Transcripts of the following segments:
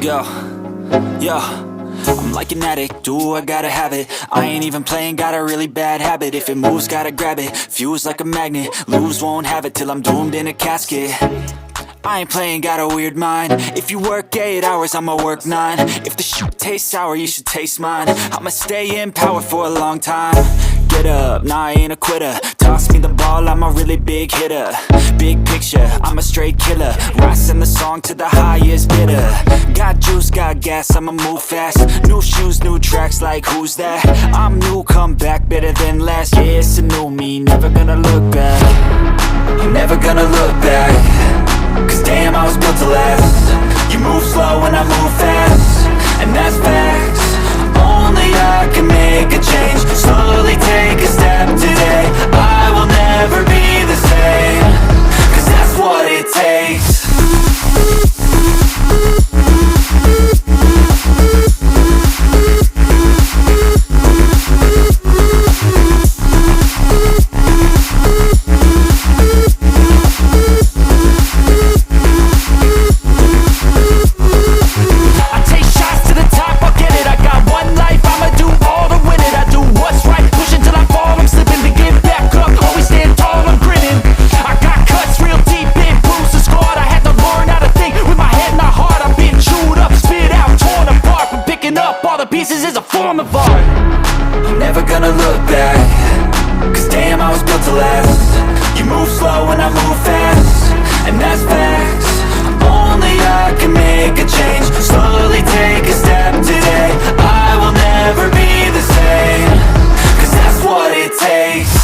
Yo, yo, I'm like an addict, do I gotta have it. I ain't even playing, got a really bad habit. If it moves, gotta grab it, fuse like a magnet. Lose, won't have it till I'm doomed in a casket. I ain't playing, got a weird mind. If you work 8 hours, I'ma work 9. If the shit tastes sour, you should taste mine. I'ma stay in power for a long time. Get up, nah, I ain't a quitter. Toss me the ball, I'm a really big hitter. Big picture, I'm a straight killer. Rising the song to the highest bidder. Got juice, got gas, I'ma move fast. New shoes, new tracks, like who's that? I'm new, come back, better than last. Yeah, it's a new me, never gonna look back. I'm never gonna look back. Cause damn, I was built to last. You move slow and I move fast, and that's facts. Only I can make a change. Slowly take a step today. I will never be the same. Cause that's what it takes. Pieces is a form of art. I'm never gonna look back. Cause damn, I was built to last. You move slow and I move fast, and that's facts. Only I can make a change. Slowly take a step today. I will never be the same. Cause that's what it takes.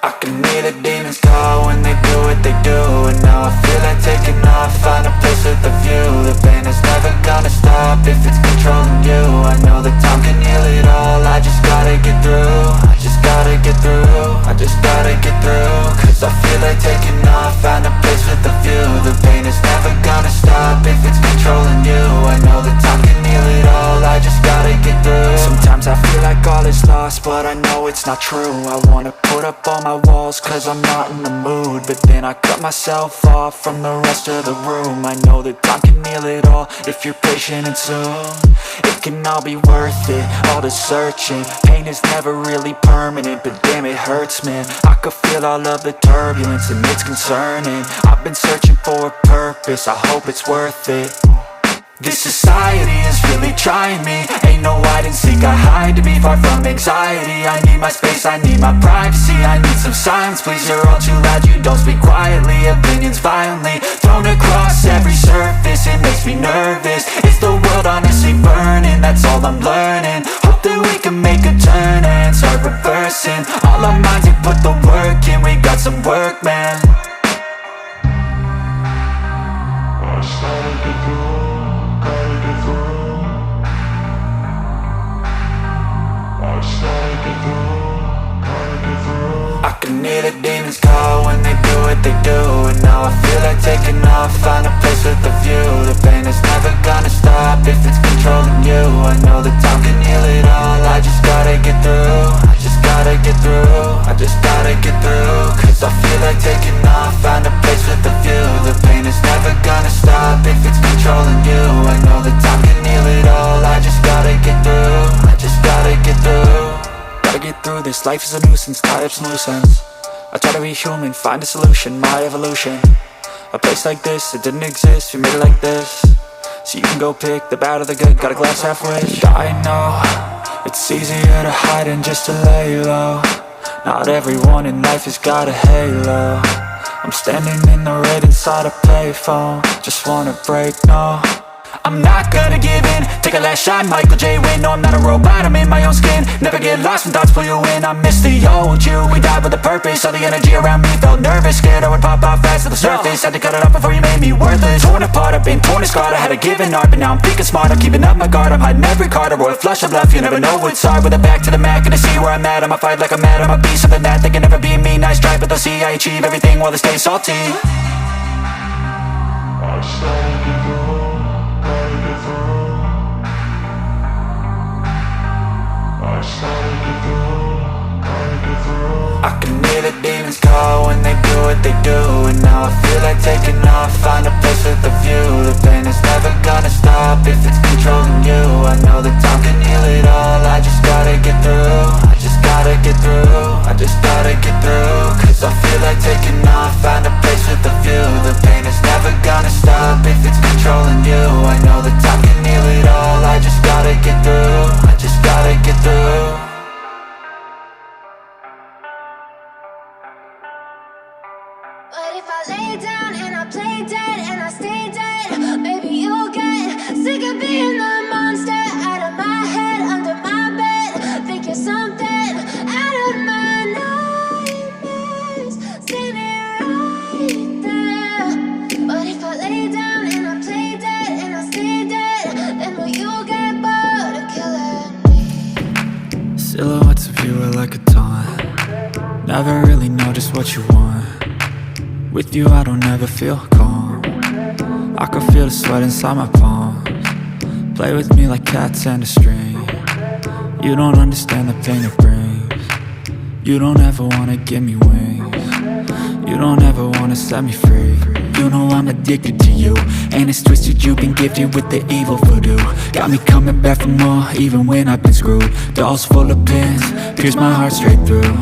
I can hear the demons call when they do what they do. And now I feel like taking off, find a place with a view. The pain is never gonna stop if it's controlling you. I know that time can heal it all, I just gotta get through. I just gotta get through, I just gotta get through. Cause I feel like taking off, find a place with a view. The pain is never gonna stop if it's controlling you. I know that time can heal it all, I just gotta get through. Sometimes I feel like all is lost, but I know it's not true. I wanna put up all my walls cause I'm not in the mood, but then I cut myself off from the rest of the room. I know that time can heal it all if you're patient and soon. It can all be worth it, all the searching. Pain is never really permanent, but damn it hurts, man. I could feel all of the turbulence and it's concerning. I've been searching for a purpose, I hope it's worth it. This society is really trying me. Ain't no hide and seek, I hide to be far from anxiety. I need my space, I need my privacy. I need some silence, please, you're all too loud. You don't speak quietly, opinions violently thrown across every surface. It makes me nervous, is the world honestly burning? That's all I'm learning. Hope that we can make a turn and start reversing. All our minds, we put the work in, we got some work, man. I can hear the demons call when they do what they do. And now I feel like taking off, find a place with a view. The pain is never gonna stop if it's controlling you. I know that time can heal it all, I just gotta get through. I just gotta get through, I just gotta get through. Cause I feel like taking off, find a place with a view. The pain is never gonna stop if it's controlling you. I know that time can heal it all, I just gotta get through. I just gotta get through. Gotta get through this, life is a nuisance, tie up some loose ends. I try to be human, find a solution, my evolution. A place like this, it didn't exist, we made it like this. So you can go pick the bad or the good, got a glass halfway. I know, it's easier to hide than just to lay low. Not everyone in life has got a halo. I'm standing in the red inside a payphone. Just wanna break, no, I'm not gonna give in. Take a last shot, Michael J. Win. No, I'm not a robot, I'm in my own skin. Never get lost when thoughts pull you in. I miss the old you, we died with a purpose. All the energy around me felt nervous. Scared I would pop out fast to the surface. Had to cut it off before you made me worthless. Torn apart, I've been torn and scarred. I had a given art, but now I'm thinking smart. I'm keeping up my guard, I'm hiding every card. A royal flush of left, you never know what's hard. With a back to the mat, gonna see where I'm at. I'ma fight like I'm mad, I'ma be something that they can never be me. Nice try, but they'll see I achieve everything while they stay salty. I started to grow. I can hear the demons call when they do what they do. And now I feel like taking off, find a place with a view. The pain is never gonna stop if it's controlling you. I know that time can heal it all, I just gotta get through. I just gotta get through, I just gotta get through. Cause I feel like taking off, find a place with a view. The pain is never gonna stop if it's controlling you. I know that time can heal it all, I just gotta get through. I just gotta get through. But if I lay down and I play dead and I stay dead, maybe you'll get sick of being the monster out of my head, under my bed. Think you're something out of my nightmares, standing right there. But if I lay down and I play dead and I stay dead, then will you get bored of killing me? Silhouettes of you are like a taunt. Never really know just what you want. With you I don't ever feel calm. I can feel the sweat inside my palms. Play with me like cats and a string. You don't understand the pain it brings. You don't ever wanna give me wings. You don't ever wanna set me free. You know I'm addicted to you, and it's twisted, you've been gifted with the evil voodoo. Got me coming back for more, even when I've been screwed. Dolls full of pins, pierce my heart straight through.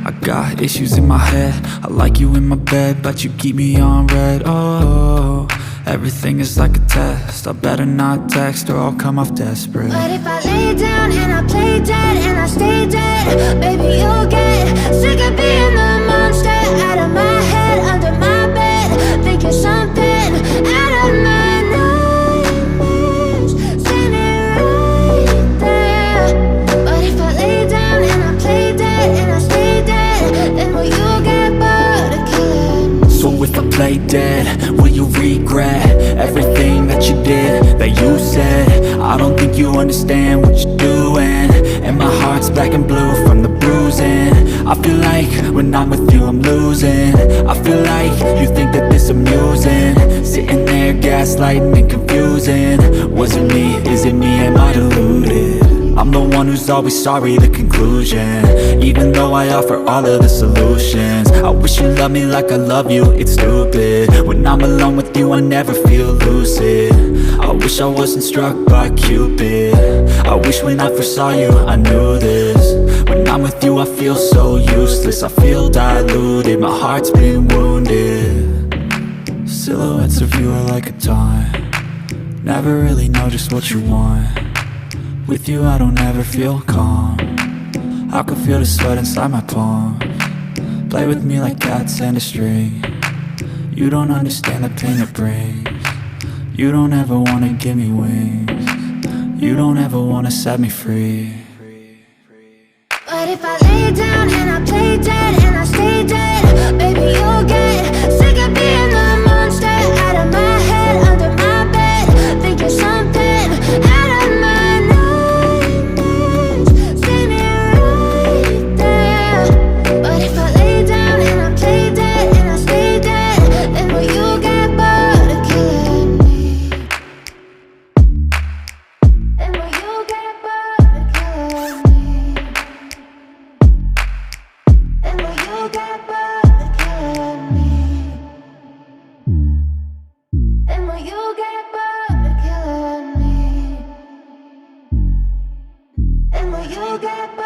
I got issues in my head, I like you in my bed, but you keep me on red. Oh, everything is like a test, I better not text or I'll come off desperate. But if I lay down and I play dead and I stay dead, baby you'll get sick of being the monster out of my head, under my bed. Think you're something out of my nightmares, standing right there. But if I lay down and I play dead and I stay dead, then will you get bored of killing me? So if I play dead, will you regret everything that you did, that you said? I don't think you understand what you're doing, and my heart's black and blue from the bruising. I feel like when I'm with you I'm losing. I feel like you think that this amusing, sitting there gaslighting and confusing. Was it me? Is it me? Am I deluded? I'm the one who's always sorry, the conclusion. Even though I offer all of the solutions, I wish you loved me like I love you, it's stupid. When I'm alone with you I never feel lucid. I wish I wasn't struck by Cupid. I wish when I first saw you I knew this. When I'm with you I feel so useless, I feel diluted, my heart's been wounded. Silhouettes of you are like a taunt. Never really know just what you want. With you I don't ever feel calm. I can feel the sweat inside my palms. Play with me like cats and a string. You don't understand the pain it brings. You don't ever wanna give me wings. You don't ever wanna set me free. But if I lay down and I play dead and I stay dead, baby you'll get sick of being the monster out of my head, under my bed. Think you're something out of my nightmares, standing right there. But if I lay down and I play dead and I stay dead, then will you get bored of killing me? Then will you get bored of killing me? And will you get bored of killing me? And will you get bored of killing me? And will you get bored?